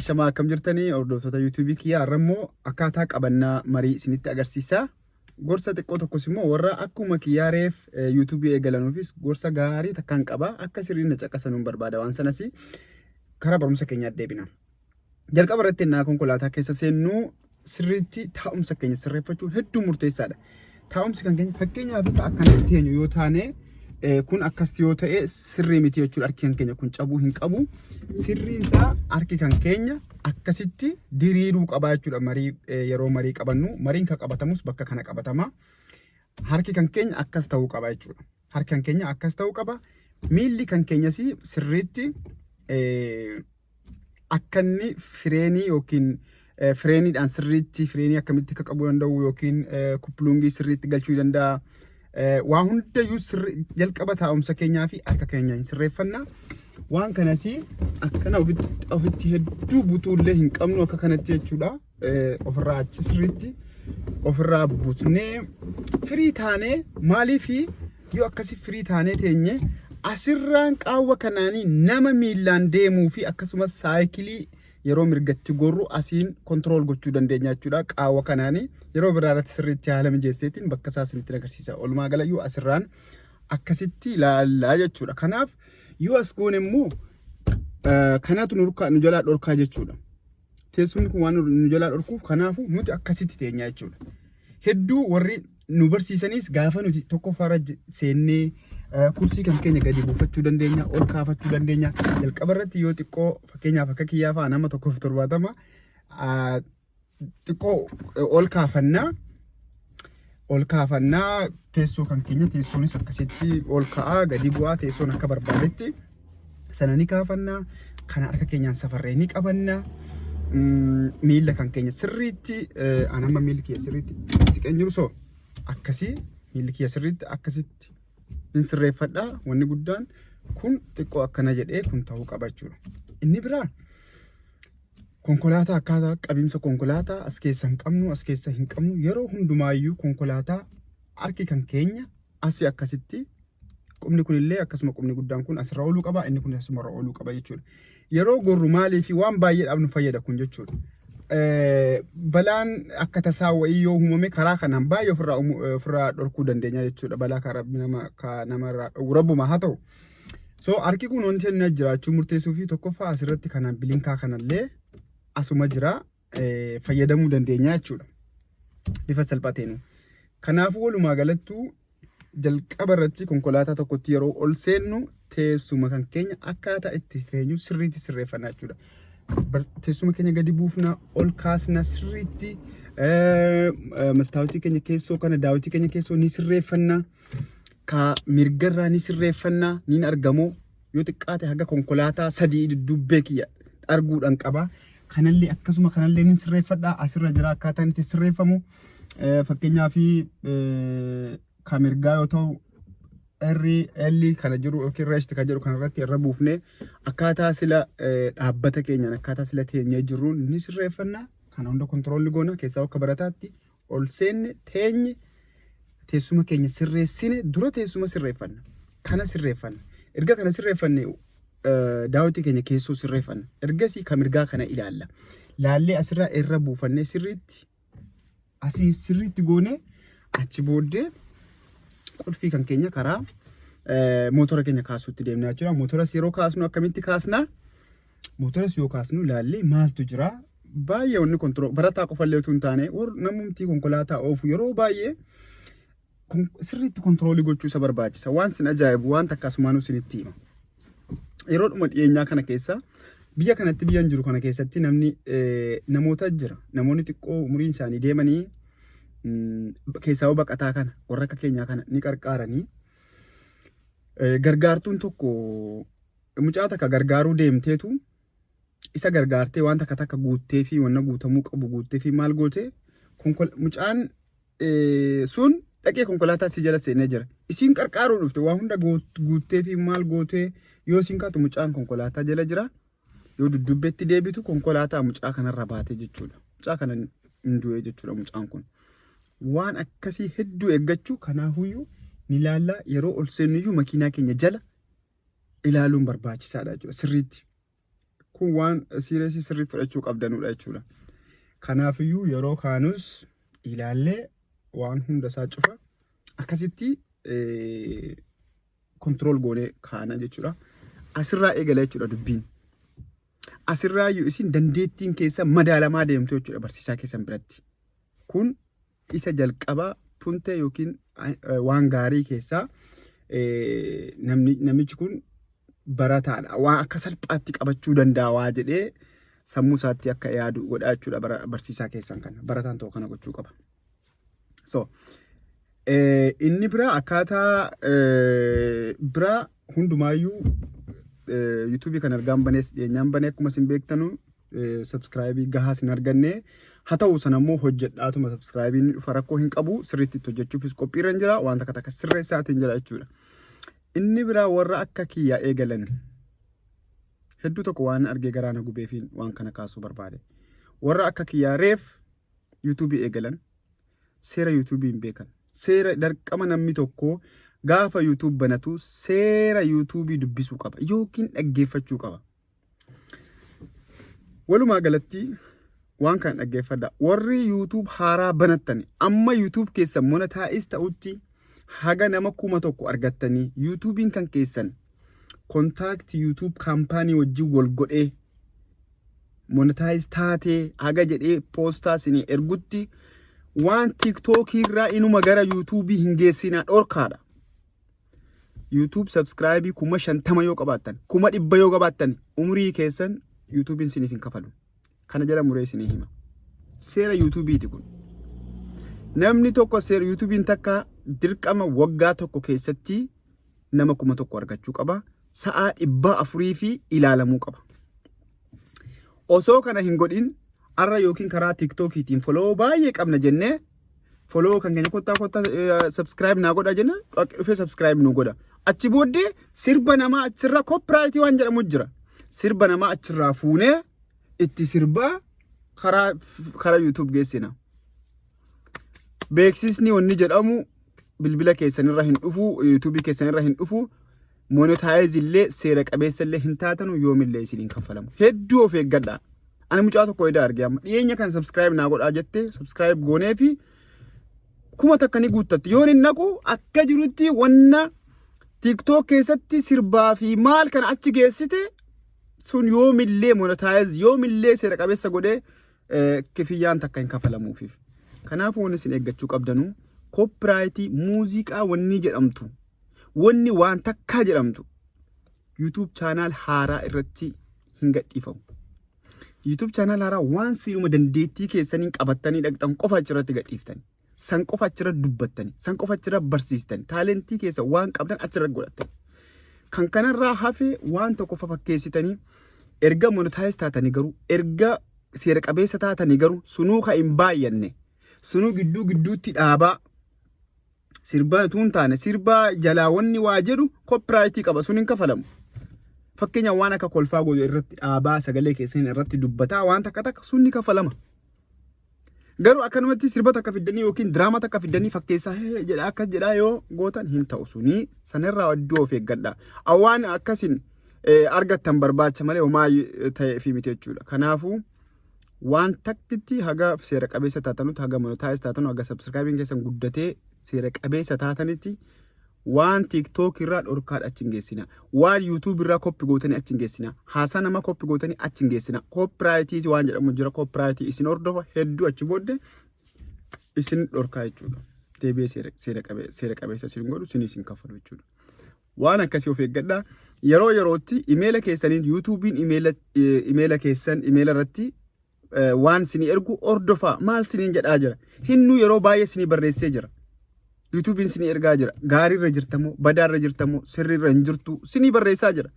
Ashamaa akkam jirtanii hordoftoota YouTube kiyyaa har'ammoo akkaataa qabannaa marii isinitti agarsiisa. Gorsa xiqqoo tokkos immoo warra akkuma kiyyaareef YouTube eegalanuufis gorsa gaarii takkaan qaba. Akka sirriin caqasanuun barbaada waan sanas karaa barumsa keenyaa deebina. Jalqaba irratti naa konkolaataa keessa seennu sirriitti taa'umsa keenya sirreeffachuun hedduu murteessaadha. Taa'umsi kan keenya fakkeenyaaf akkanatti teenyu yoo taane kun akkas yoo ta'e sirrii miti jechuudha. Harki kan keenya kun cabuu hin qabu. Sirriin isaa harki kan keenya akkasitti diriiruu qaba jechuudha. Marii yeroo marii qabannu mariin kan qabatamus bakka kana qabatama. Harki kan keenya akkas ta'uu qaba jechuudha. Harki kan keenya akkas ta'uu qaba. Miilli kan keenyas sirriitti akka inni fireenii yookiin fireeniidhaan sirriitti fireenii akkamitti akka qabuu danda'u yookiin kuppuluungii sirriitti galchuu danda'a. Waan hundayyuu jalqaba taa'umsa keenyaa fi harka keenya hin sirreeffanna. Waan kanas akkana ofitti hedduu butuullee hin qabnu akka kanatti jechuudha. Ofirraa achi sirriitti ofirraa butnee firii taanee maaliif yoo akkasii firii taanee teenye asirraan qaawwa kanaanii nama miillaan deemuu fi akkasumas saayikilii yeroo mirgatti gorru asiin kontrool gochuu dandeenya jechuudha. Qaawwa kanaanii yeroo biraarratti sirriitti haala mijeesseetiin bakka isaa isinitti agarsiisa. Walumaa gala yoo asirraan akkasitti ilaallaa jechuudha. Kanaaf yoo as goone immoo kanatu nu jalaa dhorkaa jechuudha. Teessumni kun waan nu jalaa dhorkuuf kanaafu nuti akkasitti teenya jechuudha. Hedduu warri nu barsiisanis gaafa nuti tokkoffaarra seennee kursii kan keenya gadi buufachuu dandeenya, ol kaafachuu dandeenya. Jalqaba irratti yoo xiqqoo fakkeenyaaf akka kiyyaa fa'a nama 170 xiqqoo ol kaafannaa teessoo kan keenya teessoonis akkasitti ol ka'aa gadi bu'aa teessoon akka barbaadetti sana ni kaafannaa. Kana harka keenyaan safarree ni qabannaa. Miila kan keenya sirriitti anama miilli kiyya sirriitti siqeen jiru soo akkasii miilli kiyya sirriitti akkasitti hin sirreeffadha. Wanni guddaan kun xiqqoo akkana jedhee kun ta'uu qaba jechuudha. Inni biraa konkolaataa akkaataa qabiinsa konkolaataa as keessa hin qabnu as keessa hin qabnu yeroo hundumaayyuu konkolaataa harki kan keenya asii akkasitti qubni kunillee akkasuma qubni guddaan kun asirra ooluu qaba inni kun asumarra ooluu qaba jechuudha. Yeroo gorru maalii fi waan baay'eedhaaf nu fayyada kun jechuudha. Balaan akka tasaa wayii yoo uumame karaa kanaan baay'ee ofirraa dhorkuu dandeenya jechuudha. Balaa karaa namarraa rabbuma haa ta'u. So harki kun wanti inni jiraachuu murteessuu fi tokkoffaa asirratti kanaan bilinkaa kanallee asuma jira fayyadamuu dandeenya jechuudha. Bifa salphateen. Kanaafuu walumaa galattuu jalqaba irratti konkolaataa tokkotti yeroo ol seennu teessuma kan keenya akkaataa itti teenyu sirriitti sirreeffannaa jechuudha. Teessuma keenya gadi buufna ol kaasna sirriitti mastaawotii keenya keessoo kana daawwitii keenya keessoo ni sirreeffanna. Ka mirgarraa ni sirreeffanna ni argamoo yoo xiqqaate haga konkolaataa 3 duddubbee kiyya arguudhaan qaba. Kanallee akkasuma kanallee ni sirreeffadha. Asirra jira akkaataan itti sirreeffamu. Fakkeenyaaf ka mirgaa yoo ta'u L kana jiru yookiin rest kan jedhu kanarratti irra buufnee akkaataa sila dhaabbata keenyaan akkaataa sila teenyee jirru ni sirreeffanna. Kana hunda kontroolli goona keessaa akka barataatti ol seenne teenye teessuma keenya sirreessine dura teessuma sirreeffanna. Kana sirreeffanna. Erga kana sirreeffanne daawwitii keenya keessoo sirreeffanna. Ergasii ka mirgaa kana ilaalla. Laallee asirraa irra buufannee sirriitti asii sirriitti goone achi booddee qulfii kan keenya karaa mootora keenya kaasuutti deemnaa jechuudha. Mootoras yeroo kaasnu akkamitti kaasnaa? Mootoras yoo kaasnu ilaallee maaltu jira? Baay'ee wanni kontrool barataa qofallee utuu hin taane namumti konkolaataa oofu yeroo baay'ee sirriitti kontroolii gochuu isa barbaachisa. Waan sin ajaa'ibu waan takkasumaan isinitti hima. Yeroo dhuma dhiyeenyaa kana keessa biyya kanatti biyyan jiru kana keessatti namoota jira. Namoonni xiqqoo umuriin isaanii deemanii keessaa baqataa kana warra akka keenyaa kana ni qarqaaranii gargaartuun tokko mucaa takka gargaaruu deemteetu isa gargaartee waan takka guuttee fi wanna guutamuu qabu guuttee fi maal gootee mucaan sun dhaqee konkolaataa si jala seenee jira. Isiin qarqaaruu dhufte waan hunda guuttee fi maal gootee yoo isiin kaatu mucaan konkolaataa jala jira. Yoo dudubbeetti deebitu konkolaataa mucaa kanarra baatee jechuudha. Mucaa kana hin du'e jechuudha mucaan kun. Waan akkasii hedduu eeggachuu kanaafuyyuu ni ilaalla yeroo ol seennuyyuu makiinaa keenya jala ilaaluun barbaachisaadha jechuudha. Sirriitti kun waan sireesii sirrii fudhachuu qabdanudha jechuudha. Kanaafiyyuu yeroo kaanus ilaallee waan hunda isaa cufa akkasitti control goonee kaana jechuudha. Asirraa eegala jechuudha dubbiin. Asirraa yoo isin dandeettiin keessa madaalamaa deemtu jechuudha barsiisaa keessan biratti. Kun isa jalqabaa puntee yookiin waan gaarii keessaa namichi kun barataadha. Waan akka salphaatti qabachuu danda'a waa jedhee sammuu isaatti akka yaadu godhaa jechuudha barsiisaa keessan kana. Barataan ta'u kana gochuu qaba. So inni biraa akkaataa biraa hundumaayyuu YouTube kan argaan banees dhiyeenyaan banee akkuma isin beektanu subscribe gahaa sin arganne haa ta'u sanammoo hojjedhaatuma subscribe inni dhufa rakkoo hin qabu sirriitti hojjechuufis qophiirra jira waan takka sirreessaatiin jira jechuudha. Inni biraa warra akka kiyyaa eegalan hedduu tokko waan argee garaana gubeefiin waan kana kaasuu barbaade. Warra akka kiyyaa reef YouTube eegalan seera YouTube hin beekan. Seera dirqama namni tokko gaafa YouTube banatu seera YouTube dubbisuu qaba yookiin dhaggeeffachuu qaba. Walumaa galatti waan kan dhaggeeffadha. Warri YouTube haaraa banattan amma YouTube keessa monetize ta'utti haga nama 1,000 argattanii YouTubein kan keessan contact YouTube company wajjin wal godhee monetize taatee haga jedhee poostaa isinii ergutti waan TikTok irraa inuma gara YouTube hin geessinaa dhorkaadha. YouTube subscribe 50 yoo qabaattan 100 yoo qabaattan umrii keessan YouTube isiniif hin kafalu. Kana jala muree isinii hima. Seera YouTube ti kun. Namni tokko seera YouTube takka dirqama waggaa tokko keessatti nama 1,000 argachuu qaba. Sa'aa 400 fi ilaalamuu qaba. Osoo kana hin godhin arra yookiin karaa TikTokiitiin follow baay'ee qabna jennee follow kan keenya kottaa subscribe naa godha jenna dhufee subscribe nu godha. Achi booddee sirba namaa achirra copyright waan jedhamu jira. Sirba namaa achirraa fuunee itti sirbaa karaa YouTube geessina. Beeksisni wanni jedhamu bilbila keessanirra hin dhufu, YouTube keessanirra hin dhufu, monetize illee seera qabeessa illee hin taatanu yoomillee isiniin kaffalamu. Hedduu of eeggadhaa. Ani mucaa tokko eda argee amma dhiyeenya kan subscribe naa godhaa jettee subscribe goonee fi 1,000 akka ni guuttatti. Yoon hin naqu akka jirutti wanna TikTok keessatti sirbaa fi maal kana achi geessite sun yoomillee monetize yoomillee seera qabeessa godhee kifiyyaan takka hin kaffalamuufiif. Kanaafuu wanni isin eeggachuu qabdanu copyright muuziqaa wanni jedhamtu wanni waan takkaa jedhamtu YouTube channel haaraa irratti hin gadhiifamu. YouTube channel haaraa waan siiruma dandeettii keessaniin qabattanii dhaqxan qofa achirratti gadhiiftani. San qofa achirra dubbattani. San qofa achirra barsiistani. Taalentii keessa waan qabdan achirra godhattani. Kan kanarraa hafe waan tokko fakkeessitanii erga monetize taatanii garuu erga seera qabeessa taatanii garuu sunuu ka hin baay'anne sunuu gidduutti dhaabaa sirbaa tuun taane sirbaa jalaawwanni waa jedhu copyright qaba sun hin kafalamu. Fakkeenya waan akka kolfaa goyo irratti dhaabaa sagalee keessan irratti dubbataa waan takka sunni kafalama. Garuu akkanumatti sirba takka fiddanii yookiin diraama takka fiddanii fakkeessaa jedha akka jedhaa yoo gootan hin ta'u suni sanirraa iddoo of eeggadha. Awwaan akkasin argattan barbaacha malee homaa ta'ee fi miti jechuudha. Kanaafuu waan takkitti haga seera qabeessa taatanutti haga monetize taatanu haga subscribing keessan guddatee seera qabeessa taatanitti waan TikTok irraa dhorkaadha achi hin geessina. Waan YouTube irraa copy gootanii achi hin geessina. Haasaa nama copy gootanii achi hin geessina. Copyright waan jedhamu jira copyright isin hordofa hedduu achi booddee isin dhorkaa jechuudha. Deebi'ee seera qabeessa isin godhu isin isin kaffalu jechuudha. Waan akkasii of eeggadhaa. Yeroo yerootti emaila keessaniin YouTubein emaila keessan emaila irratti waan isin ergu hordofaa maal isiniin jedhaa jira. Hinnu yeroo baay'ee isin barreessee jira. YouTubein isin ergaa jira. Gaariirra jirtamoo, badaarra jirtamoo, sirriirra hin jirtu isin barreessaa jira.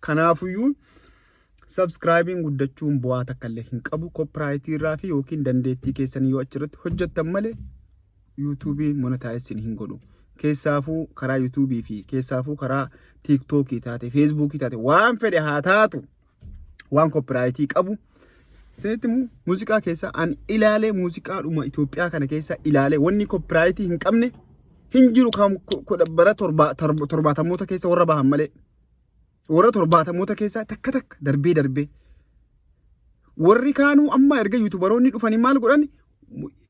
Kanaafuyyuu subscribing guddachuun bu'aa takka illee hin qabu. Copyright irraa fi yookiin dandeettii keessanii yoo achirratti hojjettan malee YouTubein monetize hin godhu. Keessaafuu karaa YouTube fi keessaafuu karaa TikTok taate, Facebook taate waan fedhe haa taatu waan copyright qabu. Seetti muuziqaa keessa an ilaalee muuziqaadhuma Itoophiyaa kana keessa ilaalee wanni copyright hin qabne hin jiru kan bara 70moota keessa warra bahan malee warra 70moota keessa takka darbee warri kaanuu amma erga yuutubaroonni dhufanii maal godhan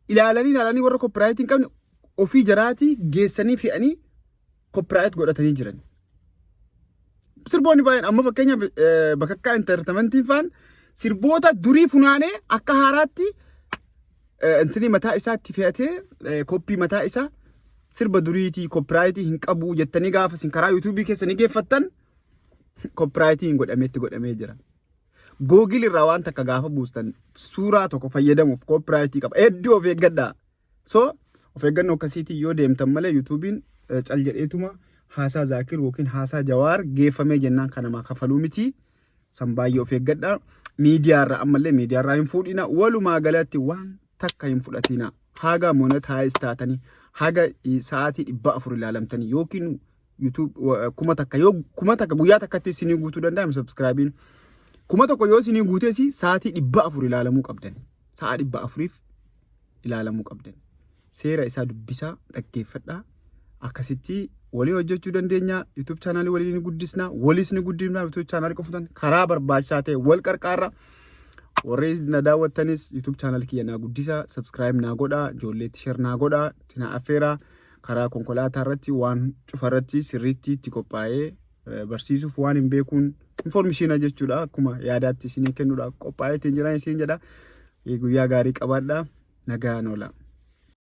ilaalanii warra copyright hin qabne ofii jaraatii geessanii fe'anii copyright godhatanii jiran. Sirboonni baay'een amma fakkeenyaaf bakakkaa entertainmentiin faan sirboota durii funaanee akka haaraatti intini mataa isaatti fe'atee koppii mataa isaa sirba duriitii copyright hin qabu jettanii gaafa sin karaa YouTube keessanii geeffattan copyright hin godhamee jira. Google irraa waan takka gaafa buustan suuraa tokko fayyadamuuf copyright qaba. Hedduu of eeggadhaa. So of eeggannoo akkasiitii yoo deemtan malee YouTubein cal jedheetuma haasaa Zaakir yookiin haasaa Jawaar geeffamee jennaan kanamaa kafaluu miti. San baay'ee of eeggadhaa. Miidiyaarraa ammallee miidiyaarraa hin fuudhina. Walumaa galatti waan takka hin fudhatina. Haga monetize taatanii haga sa'aatii 400 ilaalamtanii yookiin YouTube kuma takka guyyaa takkatti isinii guutuu danda'am subscribein. Kuma tokko yoo isinii guuteesi sa'aatii 400 ilaalamuu qabdan. Sa'a 400f ilaalamuu qabdan. Seera isaa dubbisaa dhaggeeffadhaa. Akkasitti walii hojjechuu dandeenya. YouTube channel walii ni guddisna. Waliis ni guddisna. YouTube channel qofuutan karaa barbaachisaa ta'e wal qarqaarra. Warri na daawwattanis YouTube channel kiyya naa guddisa. Subscribe naa godhaa. Ijoolleetti share naa godhaa. Tina affeeraa karaa konkolaataa irratti waan cufarratti sirriitti itti qophaa'ee barsiisuuf waan hin beekuun information jechuudha. Akkuma yaadaatti isinii kennuudhaaf qophaa'ee ittiin jiran isin jedha. Guyyaa gaarii qabaadhaa. Nagaan oola.